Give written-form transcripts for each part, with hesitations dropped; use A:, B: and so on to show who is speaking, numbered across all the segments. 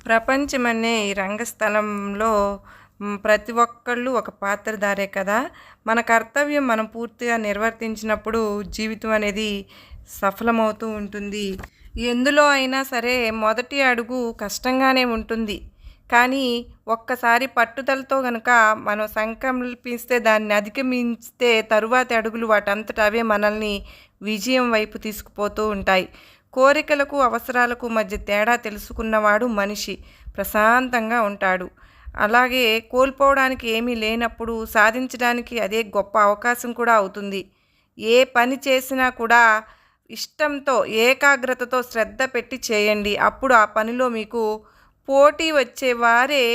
A: ప్రపంచమనే ఈ రంగస్థలంలో ప్రతి ఒక్కళ్ళు ఒక పాత్రధారే కదా! మన కర్తవ్యం మనం పూర్తిగా నిర్వర్తించినప్పుడు జీవితం అనేది సఫలమవుతూ ఉంటుంది. ఎందులో అయినా సరే మొదటి అడుగు కష్టంగానే ఉంటుంది. కానీ ఒక్కసారి పట్టుదలతో గనక మనం సంకల్పిస్తే దాన్ని అధిగమించితే తరువాతి అడుగులు వాటంతట అవే మనల్ని విజయం వైపు తీసుకుపోతూ ఉంటాయి. కోరికలకు, అవసరాలకు మధ్య తేడా తెలుసుకున్నవాడు మనిషి ప్రశాంతంగా ఉంటాడు. అలాగే కోల్పోవడానికి ఏమీ లేనప్పుడు సాధించడానికి అదే గొప్ప అవకాశం కూడా అవుతుంది. ఏ పని చేసినా కూడా ఇష్టంతో, ఏకాగ్రతతో శ్రద్ధ పెట్టి చేయండి. అప్పుడు ఆ పనిలో మీకు పోటీ వచ్చేవారే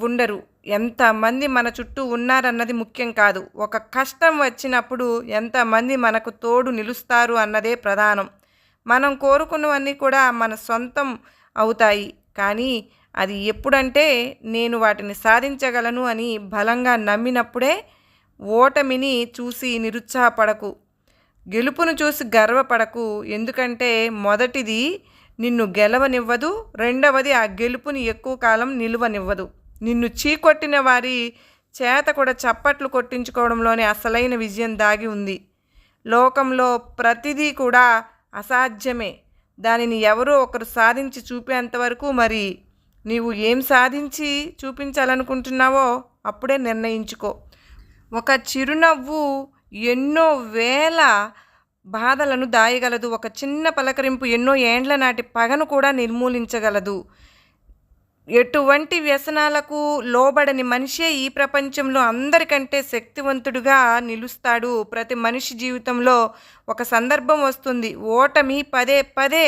A: ఉండరు. ఎంతమంది మన చుట్టూ ఉన్నారన్నది ముఖ్యం కాదు. ఒక కష్టం వచ్చినప్పుడు ఎంతమంది మనకు తోడు నిలుస్తారు అన్నదే ప్రధానం. మనం కోరుకున్నవన్నీ కూడా మన సొంతం అవుతాయి. కానీ అది ఎప్పుడంటే నేను వాటిని సాధించగలను అని బలంగా నమ్మినప్పుడే. ఓటమిని చూసి నిరుత్సాహపడకు, గెలుపును చూసి గర్వపడకు. ఎందుకంటే మొదటిది నిన్ను గెలవనివ్వదు, రెండవది ఆ గెలుపుని ఎక్కువ కాలం నిలువనివ్వదు. నిన్ను చీకొట్టిన వారి చేత కూడా చప్పట్లు కొట్టించుకోవడంలోనే అసలైన విజయం దాగి ఉంది. లోకంలో ప్రతిదీ కూడా అసాధ్యమే. దానిని ఎవరో ఒకరు సాధించి చూపేంతవరకు మరి నీవు ఏం సాధించి చూపించాలనుకుంటున్నావో అప్పుడే నిర్ణయించుకో. ఒక చిరునవ్వు ఎన్నో వేల బాధలను దాయగలదు. ఒక చిన్న పలకరింపు ఎన్నో ఏండ్ల నాటి పగను కూడా నిర్మూలించగలదు. ఎటువంటి వ్యసనాలకు లోబడని మనిషే ఈ ప్రపంచంలో అందరికంటే శక్తివంతుడుగా నిలుస్తాడు. ప్రతి మనిషి జీవితంలో ఒక సందర్భం వస్తుంది. ఓటమి పదే పదే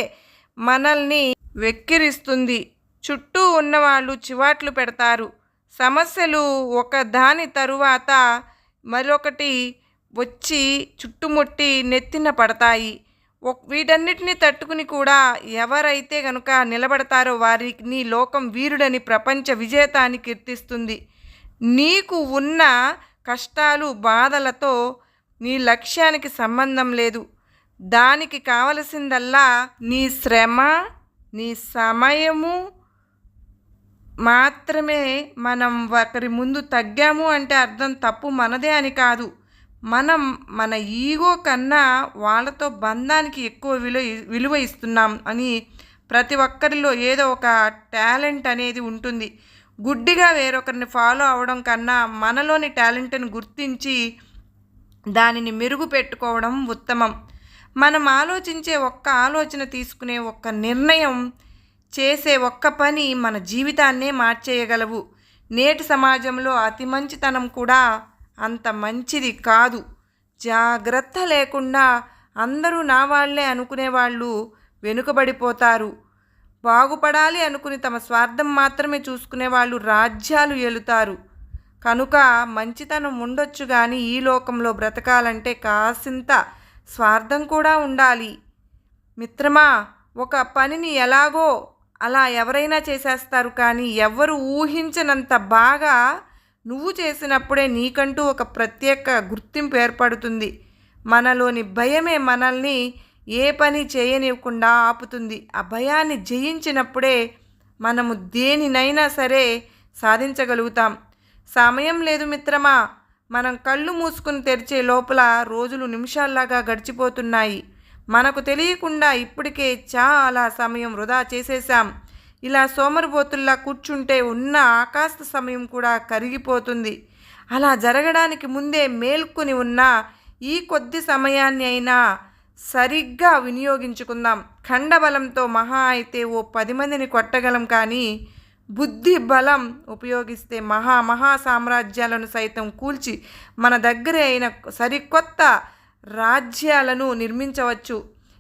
A: మనల్ని వెక్కిరిస్తుంది. చుట్టూ ఉన్నవాళ్ళు చివాట్లు పెడతారు. సమస్యలు ఒక దాని తరువాత మరొకటి వచ్చి చుట్టుముట్టి నెత్తిన పడతాయి. వీటన్నిటిని తట్టుకుని కూడా ఎవరైతే కనుక నిలబడతారో వారిని లోకం వీరుడని, ప్రపంచ విజేత అని కీర్తిస్తుంది. నీకు ఉన్న కష్టాలు, బాధలతో నీ లక్ష్యానికి సంబంధం లేదు. దానికి కావలసిందల్లా నీ శ్రమ, నీ సమయము మాత్రమే. మనం ఒకరి ముందు తగ్గాము అంటే అర్థం తప్పు మనదే అని కాదు. మనం మన ఈగో కన్నా వాళ్ళతో బంధానికి ఎక్కువ విలువ ఇస్తున్నాం అని. ప్రతి ఒక్కరిలో ఏదో ఒక టాలెంట్ అనేది ఉంటుంది. గుడ్డిగా వేరొకరిని ఫాలో అవడం కన్నా మనలోని టాలెంట్ని గుర్తించి దానిని మెరుగుపెట్టుకోవడం ఉత్తమం. మనం ఆలోచించే ఒక్క ఆలోచన, తీసుకునే ఒక్క నిర్ణయం, చేసే ఒక్క పని మన జీవితాన్నే మార్చేయగలవు. నేటి సమాజంలో అతి మంచితనం కూడా అంత మంచిది కాదు. జాగ్రత్త లేకుండా అందరూ నా వాళ్లే అనుకునేవాళ్ళు వెనుకబడిపోతారు. బాగుపడాలి అనుకుని తమ స్వార్థం మాత్రమే చూసుకునే వాళ్ళు రాజ్యాలు ఏలుతారు. కనుక మంచితనం ఉండొచ్చు కానీ ఈ లోకంలో బ్రతకాలంటే కాసింత స్వార్థం కూడా ఉండాలి. మిత్రమా, ఒక పనిని ఎలాగో అలా ఎవరైనా చేసేస్తారు. కానీ ఎవరు ఊహించనంత బాగా నువ్వు చేసినప్పుడే నీకంటూ ఒక ప్రత్యేక గుర్తింపు ఏర్పడుతుంది. మనలోని భయమే మనల్ని ఏ పని చేయనివ్వకుండా ఆపుతుంది. ఆ భయాన్ని జయించినప్పుడే మనము దేనినైనా సరే సాధించగలుగుతాం. సమయం లేదు మిత్రమా. మనం కళ్ళు మూసుకుని తెరిచే లోపల రోజులు నిమిషాల్లాగా గడిచిపోతున్నాయి. మనకు తెలియకుండా ఇప్పటికే చాలా సమయం వృధా చేసేసాం. ఇలా సోమరిపోతుల్లా కూర్చుంటే ఉన్న ఆకాశ సమయం కూడా కరిగిపోతుంది. అలా జరగడానికి ముందే మేల్కొని ఉన్న ఈ కొద్ది సమయాన్ని అయినా సరిగ్గా వినియోగించుకుందాం. ఖండబలంతో మహా అయితే ఓ 10 మందిని కొట్టగలం. కానీ బుద్ధి బలం ఉపయోగిస్తే మహా సామ్రాజ్యాలను సైతం కూల్చి మన దగ్గరే అయిన సరికొత్త రాజ్యాలను నిర్మించవచ్చు.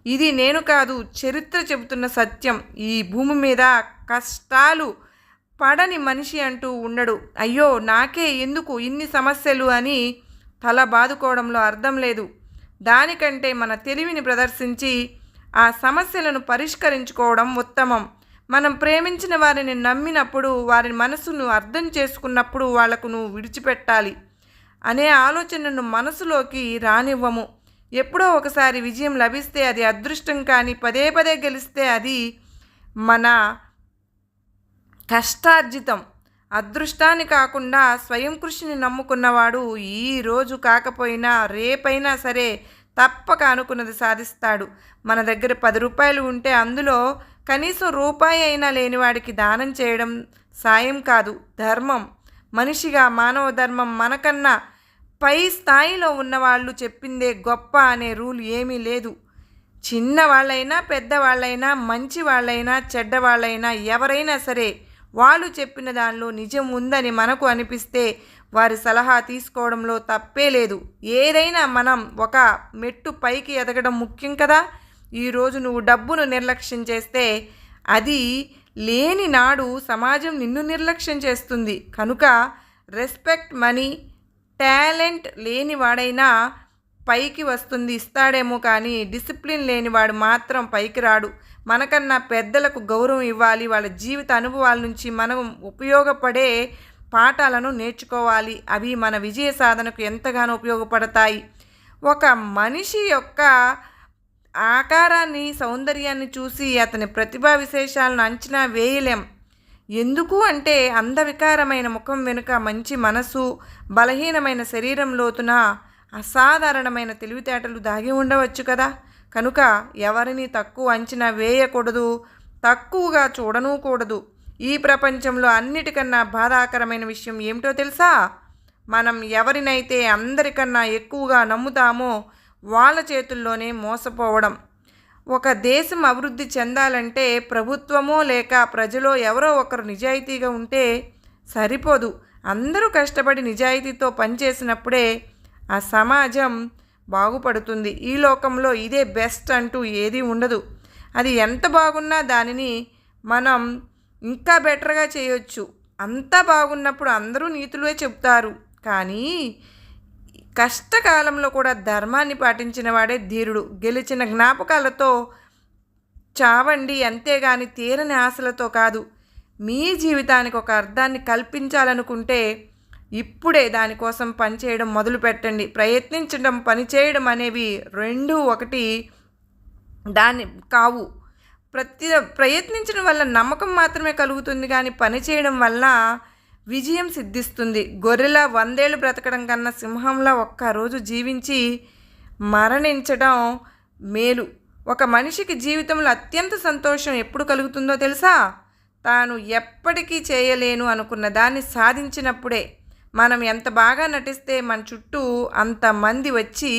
A: ఇది నేను కాదు, చరిత్ర చెబుతున్న సత్యం. ఈ భూమి మీద కష్టాలు పడని మనిషి అంటూ ఉండడు. అయ్యో నాకే ఎందుకు ఇన్ని సమస్యలు అని తల బాదుకోవడంలో అర్థం లేదు. దానికంటే మన తెలివిని ప్రదర్శించి ఆ సమస్యలను పరిష్కరించుకోవడం ఉత్తమం. మనం ప్రేమించిన వారిని నమ్మినప్పుడు, వారి మనసును అర్థం చేసుకున్నప్పుడు వాళ్లకు నువ్వు విడిచిపెట్టాలి అనే ఆలోచనను మనసులోకి రానివ్వము. ఎప్పుడో ఒకసారి విజయం లభిస్తే అది అదృష్టం. కానీ పదే పదే గెలిస్తే అది మన కష్టార్జితం. అదృష్టాన్ని కాకుండా స్వయం కృషిని నమ్ముకున్నవాడు ఈ రోజు కాకపోయినా రేపైనా సరే తప్పక అనుకున్నది సాధిస్తాడు. మన దగ్గర 10 రూపాయలు ఉంటే అందులో కనీసం రూపాయి అయినా లేనివాడికి దానం చేయడం సాయం కాదు, ధర్మం. మనిషిగా మానవ ధర్మం. మనకన్నా పై స్థాయిలో ఉన్నవాళ్ళు చెప్పిందే గొప్ప అనే రూల్ ఏమీ లేదు. చిన్నవాళ్ళైనా పెద్దవాళ్ళైనా మంచి వాళ్ళైనా చెడ్డవాళ్ళైనా ఎవరైనా సరే వాళ్ళు చెప్పిన దానిలో నిజం ఉందని మనకు అనిపిస్తే వారి సలహా తీసుకోవడంలో తప్పే లేదు. ఏదైనా మనం ఒక మెట్టు పైకి ఎదగడం ముఖ్యం కదా. ఈరోజు నువ్వు డబ్బును నిర్లక్ష్యం చేస్తే అది లేని నాడు సమాజం నిన్ను నిర్లక్ష్యం చేస్తుంది. కనుక రెస్పెక్ట్ మనీ. టాలెంట్ లేనివాడైనా పైకి వస్తుంది ఇస్తాడేమో, కానీ డిసిప్లిన్ లేనివాడు మాత్రం పైకి రాడు. మనకన్నా పెద్దలకు గౌరవం ఇవ్వాలి. వాళ్ళ జీవిత అనుభవాల నుంచి మనం ఉపయోగపడే పాఠాలను నేర్చుకోవాలి. అవి మన విజయ సాధనకు ఎంతగానో ఉపయోగపడతాయి. ఒక మనిషి యొక్క ఆకారాన్ని, సౌందర్యాన్ని చూసి అతని ప్రతిభా విశేషాలను అంచనా వేయలేం. ఎందుకు అంటే అందవికారమైన ముఖం వెనుక మంచి మనసు, బలహీనమైన శరీరం లోతున అసాధారణమైన తెలివితేటలు దాగి ఉండవచ్చు కదా. కనుక ఎవరిని తక్కువ అంచనా వేయకూడదు, తక్కువగా చూడనూకూడదు. ఈ ప్రపంచంలో అన్నిటికన్నా బాధాకరమైన విషయం ఏమిటో తెలుసా? మనం ఎవరినైతే అందరికన్నా ఎక్కువగా నమ్ముతామో వాళ్ళ చేతుల్లోనే మోసపోవడం. ఒక దేశం అభివృద్ధి చెందాలంటే ప్రభుత్వమో లేక ప్రజలో ఎవరో ఒకరు నిజాయితీగా ఉంటే సరిపోదు. అందరూ కష్టపడి నిజాయితీతో పనిచేసినప్పుడే ఆ సమాజం బాగుపడుతుంది. ఈ లోకంలో ఇదే బెస్ట్ అంటూ ఏదీ ఉండదు. అది ఎంత బాగున్నా దానిని మనం ఇంకా బెటర్గా చేయొచ్చు. అంతా బాగున్నప్పుడు అందరూ నీతులే చెప్తారు. కానీ కష్టకాలంలో కూడా ధర్మాన్ని పాటించిన వాడే ధీరుడు. గెలిచిన జ్ఞాపకాలతో చావండి, అంతేగాని తీరని ఆశలతో కాదు. మీ జీవితానికి ఒక అర్థాన్ని కల్పించాలనుకుంటే ఇప్పుడే దానికోసం పనిచేయడం మొదలు పెట్టండి. ప్రయత్నించడం, పనిచేయడం అనేవి రెండూ ఒకటి దాన్ని కావు. ప్రయత్నించడం వల్ల నమ్మకం మాత్రమే కలుగుతుంది, కానీ పనిచేయడం వల్ల విజయం సిద్ధిస్తుంది. గొర్రెలా 100 ఏళ్ళు బ్రతకడం కన్నా సింహంలా ఒక్కరోజు జీవించి మరణించడం మేలు. ఒక మనిషికి జీవితంలో అత్యంత సంతోషం ఎప్పుడు కలుగుతుందో తెలుసా? తాను ఎప్పటికీ చేయలేను అనుకున్న దాన్ని సాధించినప్పుడే. మనం ఎంత బాగా నటిస్తే మన చుట్టూ అంతమంది వచ్చి,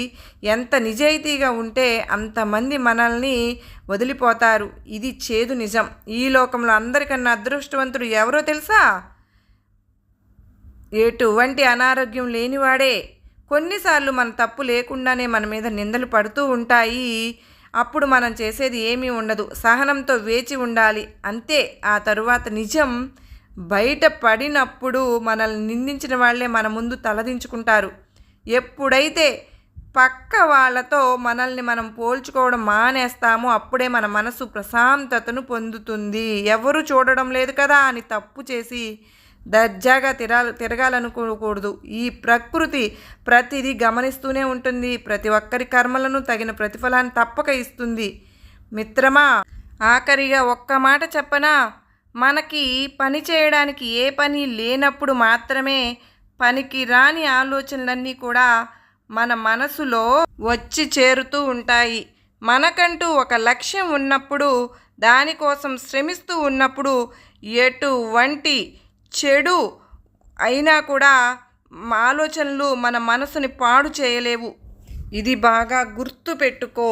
A: ఎంత నిజాయితీగా ఉంటే అంతమంది మనల్ని వదిలిపోతారు. ఇది చేదు నిజం. ఈ లోకంలో అందరికన్నా అదృష్టవంతుడు ఎవరో తెలుసా? ఎటువంటి అనారోగ్యం లేనివాడే. కొన్నిసార్లు మన తప్పు లేకుండానే మన మీద నిందలు పడుతూ ఉంటాయి. అప్పుడు మనం చేసేది ఏమీ ఉండదు. సహనంతో వేచి ఉండాలి, అంతే. ఆ తరువాత నిజం బయట పడినప్పుడు మనల్ని నిందించిన వాళ్ళే మన ముందు తలదించుకుంటారు. ఎప్పుడైతే పక్క వాళ్ళతో మనల్ని మనం పోల్చుకోవడం మానేస్తామో అప్పుడే మన మనసు ప్రశాంతతను పొందుతుంది. ఎవరు చూడడం లేదు కదా అని తప్పు చేసి దర్జాగా తిరగాలనుకోకూడదు. ఈ ప్రకృతి ప్రతిదీ గమనిస్తూనే ఉంటుంది. ప్రతి ఒక్కరి కర్మలను తగిన ప్రతిఫలాన్ని తప్పక ఇస్తుంది. మిత్రమా, ఆఖరిగా ఒక్క మాట చెప్పనా? మనకి పని చేయడానికి ఏ పని లేనప్పుడు మాత్రమే పనికి రాని ఆలోచనలన్నీ కూడా మన మనసులో వచ్చి చేరుతూ ఉంటాయి. మనకంటూ ఒక లక్ష్యం ఉన్నప్పుడు, దానికోసం శ్రమిస్తూ ఉన్నప్పుడు ఎటువంటి చెడు అయినా కూడా ఆలోచనలు మన మనసుని పాడు చేయలేవు. ఇది బాగా గుర్తుపెట్టుకో.